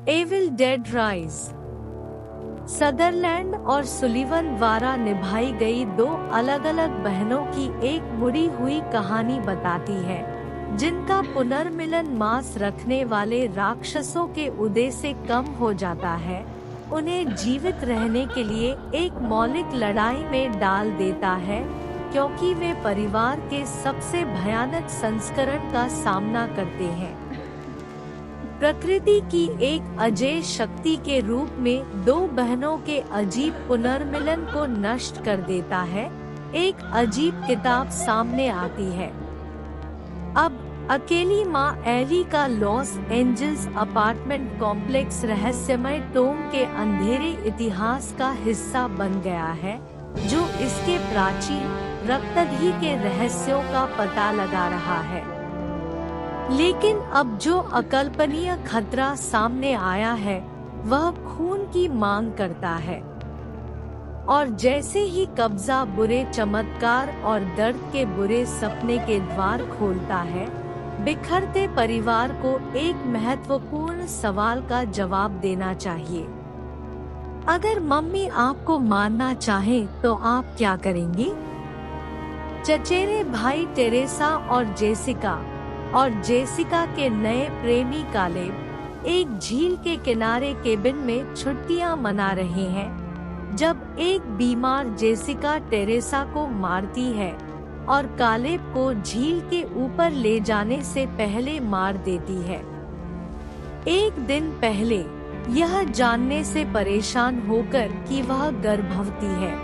Evil Dead Rise. Sutherland और Sullivan द्वारा निभाई गई दो अलग-अलग बहनों की एक मुड़ी हुई कहानी बताती है, जिनका पुनर्मिलन मांस रखने वाले राक्षसों के उदय से कम हो जाता है, उन्हें जीवित रहने के लिए एक मौलिक लड़ाई में डाल देता है, क्योंकि वे परिवार के सबसे भयानक संस्करण का सामना करते हैं। प्रकृति की एक अजेय शक्ति के रूप में दो बहनों के अजीब पुनर्मिलन को नष्ट कर देता है, एक अजीब किताब सामने आती है। अब अकेली माँ एली का लॉस एंजल्स अपार्टमेंट कॉम्प्लेक्स रहस्यमय टोम के अंधेरे इतिहास का हिस्सा बन गया है, जो इसके प्राचीन रक्तधी के रहस्यों का पता लगा रहा है। लेकिन अब जो अकल्पनीय खतरा सामने आया है, वह खून की मांग करता है। और जैसे ही कब्जा बुरे चमत्कार और दर्द के बुरे सपने के द्वार खोलता है, बिखरते परिवार को एक महत्वपूर्ण सवाल का जवाब देना चाहिए। अगर मम्मी आपको मारना चाहे तो आप क्या करेंगी? चचेरे भाई टेरेसा और जेसिका के नए प्रेमी कालेब एक झील के किनारे केबिन में छुट्टियां मना रहे हैं, जब एक बीमार जेसिका टेरेसा को मारती है और कालेब को झील के ऊपर ले जाने से पहले मार देती है। एक दिन पहले यह जानने से परेशान होकर कि वह गर्भवती है,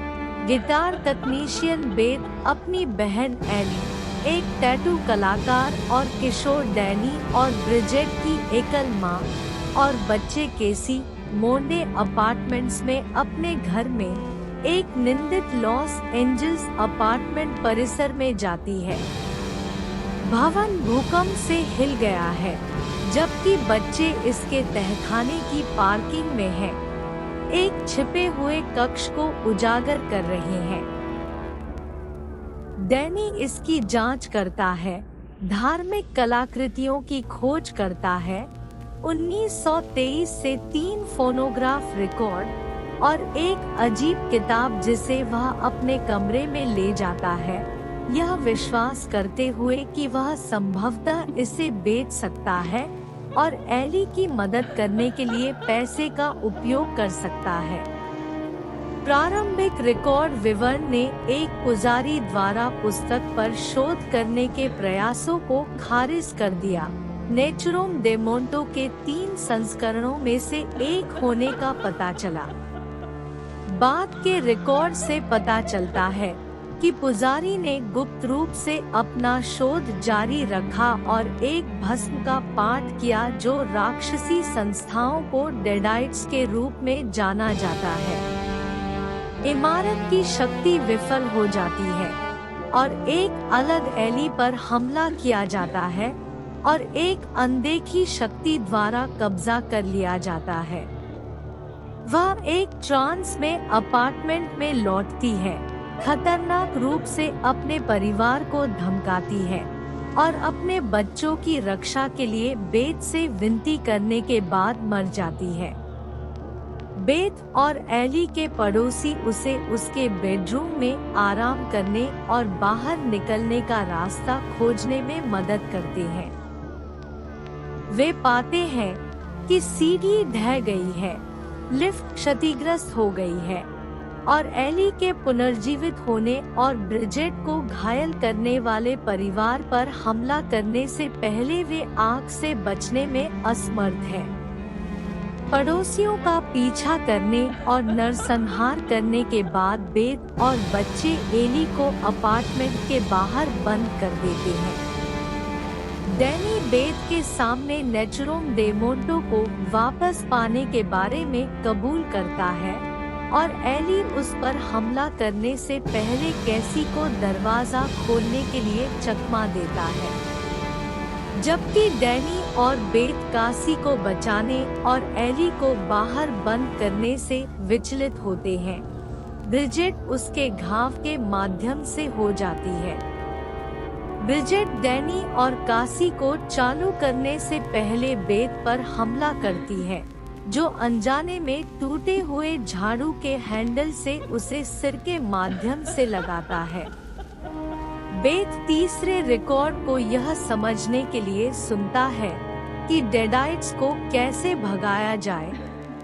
गिटार तकनीशियन बेथ अपनी बहन एली, एक टैटू कलाकार और किशोर डैनी और ब्रिजेट की एकल माँ और बच्चे केसी मोंडे अपार्टमेंट्स में अपने घर में एक निंदित लॉस एंजल्स अपार्टमेंट परिसर में जाती है। भवन भूकंप से हिल गया है, जबकि बच्चे इसके तहखाने की पार्किंग में हैं, एक छिपे हुए कक्ष को उजागर कर रहे हैं। डैनी इसकी जांच करता है, धार्मिक कलाकृतियों की खोज करता है, 1923 से 3 फोनोग्राफ रिकॉर्ड और एक अजीब किताब जिसे वह अपने कमरे में ले जाता है, यह विश्वास करते हुए कि वह संभवतः इसे बेच सकता है और एली की मदद करने के लिए पैसे का उपयोग कर सकता है। प्रारंभिक रिकॉर्ड विवरण ने एक पुजारी द्वारा पुस्तक पर शोध करने के प्रयासों को खारिज कर दिया। नेचुरोम दे मोंटो के 3 संस्करणों में से एक होने का पता चला। बाद के रिकॉर्ड से पता चलता है कि पुजारी ने गुप्त रूप से अपना शोध जारी रखा और एक भस्म का पाठ किया जो राक्षसी संस्थाओं को डेडाइट्स के रूप में जाना जाता है। इमारत की शक्ति विफल हो जाती है और एक अलग एली पर हमला किया जाता है और एक अनदेखी शक्ति द्वारा कब्जा कर लिया जाता है। वह एक ट्रांस में अपार्टमेंट में लौटती है, खतरनाक रूप से अपने परिवार को धमकाती है और अपने बच्चों की रक्षा के लिए बेथ से विनती करने के बाद मर जाती है। बेथ और एली के पड़ोसी उसे उसके बेडरूम में आराम करने और बाहर निकलने का रास्ता खोजने में मदद करते हैं। वे पाते हैं कि सीढ़ी ढह गई है, लिफ्ट क्षतिग्रस्त हो गई है और एली के पुनर्जीवित होने और ब्रिजेट को घायल करने वाले परिवार पर हमला करने से पहले वे आग से बचने में असमर्थ हैं। पड़ोसियों का पीछा करने और नरसंहार करने के बाद बेथ और बच्चे एली को अपार्टमेंट के बाहर बंद कर देते हैं। डैनी बेथ के सामने नेचुरोम दे मोंटो को वापस पाने के बारे में कबूल करता है और एली उस पर हमला करने से पहले कैसी को दरवाजा खोलने के लिए चकमा देता है, जबकि डैनी और बेथ कासी को बचाने और एली को बाहर बंद करने से विचलित होते हैं। ब्रिजेट उसके घाव के माध्यम से हो जाती है। ब्रिजेट डैनी और कासी को चालू करने से पहले बेथ पर हमला करती है, जो अनजाने में टूटे हुए झाड़ू के हैंडल से उसे सिर के माध्यम से लगाता है। बेथ तीसरे रिकॉर्ड को यह समझने के लिए सुनता है कि डेडाइट्स को कैसे भगाया जाए,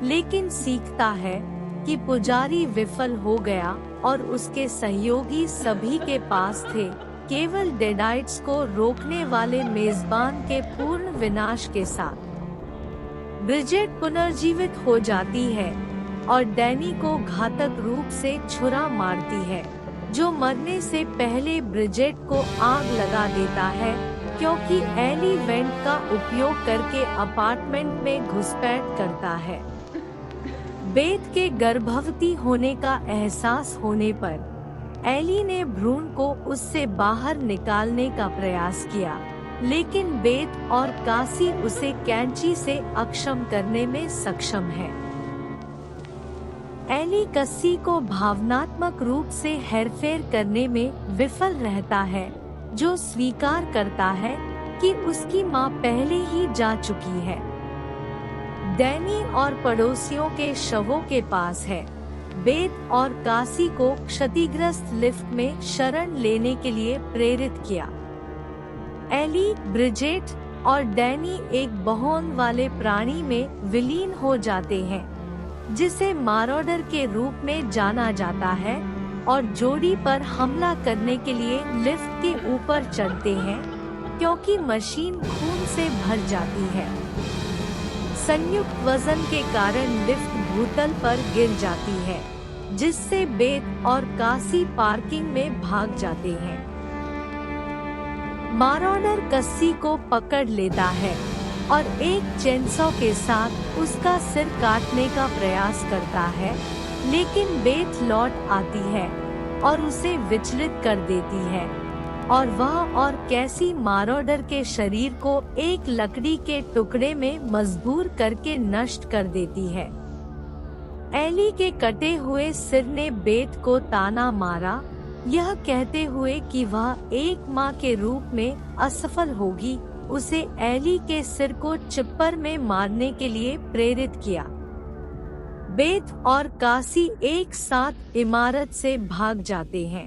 लेकिन सीखता है कि पुजारी विफल हो गया और उसके सहयोगी सभी के पास थे, केवल डेडाइट्स को रोकने वाले मेजबान के पूर्ण विनाश के साथ। ब्रिजेट पुनर्जीवित हो जाती है और डैनी को घातक रूप से छुरा मारती है, जो मरने से पहले ब्रिजेट को आग लगा देता है क्योंकि एली वेंट का उपयोग करके अपार्टमेंट में घुसपैठ करता है। बेथ के गर्भवती होने का एहसास होने पर एली ने भ्रूण को उससे बाहर निकालने का प्रयास किया, लेकिन बेथ और कासी उसे कैंची से अक्षम करने में सक्षम है। एली कस्सी को भावनात्मक रूप से हेरफेर करने में विफल रहता है, जो स्वीकार करता है कि उसकी मां पहले ही जा चुकी है। डैनी और पड़ोसियों के शवों के पास है। बेथ और कासी को क्षतिग्रस्त लिफ्ट में शरण लेने के लिए प्रेरित किया। एली, ब्रिजेट और डैनी एक बहौन वाले प्राणी में विलीन हो जाते हैं, जिसे मारॉडर के रूप में जाना जाता है, और जोड़ी पर हमला करने के लिए लिफ्ट के ऊपर चढ़ते हैं क्योंकि मशीन खून से भर जाती है। संयुक्त वजन के कारण लिफ्ट भूतल पर गिर जाती है, जिससे बेथ और कासी पार्किंग में भाग जाते हैं। मारॉडर कस्सी को पकड़ लेता है और एक चेनसॉ के साथ उसका सिर काटने का प्रयास करता है, लेकिन बेथ लौट आती है और उसे विचलित कर देती है, और वह और कैसी मारॉडर के शरीर को एक लकड़ी के टुकड़े में मजबूर करके नष्ट कर देती है। एली के कटे हुए सिर ने बेथ को ताना मारा, यह कहते हुए कि वह एक मां के रूप में असफल होगी, उसे एली के सिर को चिप्पर में मारने के लिए प्रेरित किया। बेथ और कासी एक साथ इमारत से भाग जाते हैं।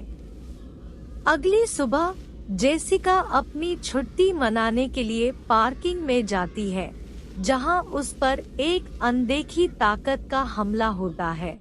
अगली सुबह जेसिका अपनी छुट्टी मनाने के लिए पार्किंग में जाती है, जहां उस पर एक अनदेखी ताकत का हमला होता है।